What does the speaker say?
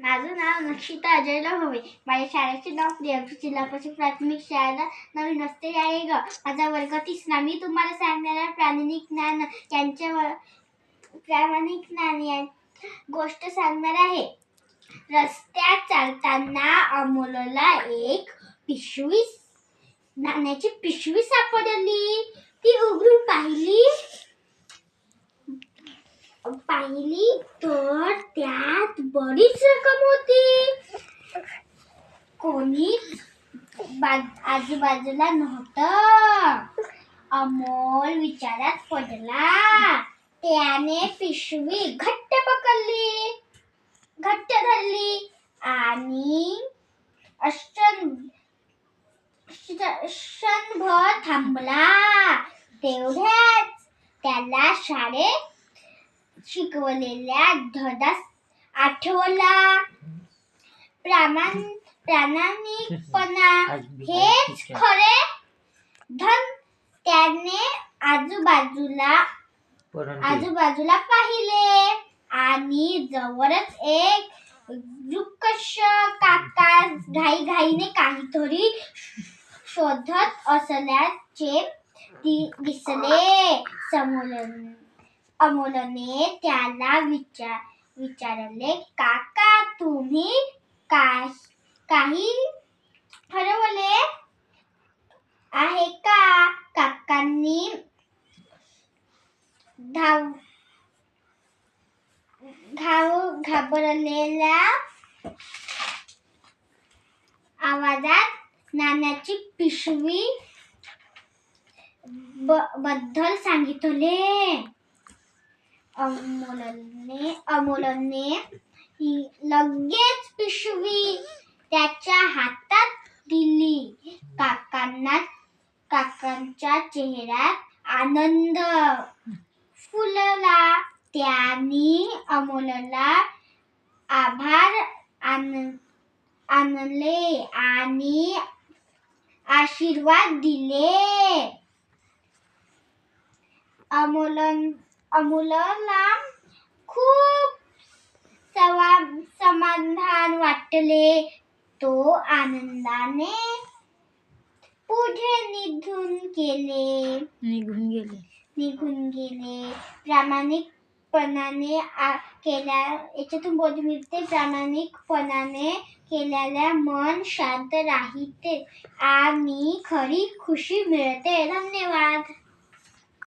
माझं नाव नक्षिता अजय होवे. माझ्या शाळेचे नाव प्रियंका जिल्हा परिषद प्राथमिक शाळा नवीन रस्ते आहे ग. माझा वर्ग 3. मी तुम्हाला सांगणार प्रामाणिक ज्ञान या गोष्ट सांगणार आहे. रस्त्यात चालताना अमोलला एक नाण्याची पिशवी सापडली. ती उघडून पाहिली तर त्यात बरीच रक्कम होती. कोणीच आजूबाजूला नव्हतं. अमोल विचारात पडला. त्याने पिशवी घट्ट धरली आणि क्षणभर थांबला. तेवढ्याच त्याला शाळेत शिकवलेला धडा आठवला. प्रामाणिकपणा हेच खरे धन. त्याने आजूबाजूला पाहिले आणि जवळच एक रुक्ष काका घाईघाईने काहीतरी शोधत असल्याचे दिसले. अमोलने त्याला विचारले, काका तुम्ही काही हरवले आहे का? काकांनी घाबरलेल्या आवाजात नाण्याची पिशवी बद्दल सांगितले. अमोलने लगेच पिशवी त्याच्या हातात दिली. काकांच्या चेहऱ्यात आनंद फुलला. त्यांनी अमोलला आभार मानले आणि आशीर्वाद दिले. अमोलला खूप समाधान वाटले. तो आनंदाने पुढे निघून गेले. प्रामाणिकपणाने केल्याने मन शांत राहते आणि खरी खुशी मिळते. धन्यवाद.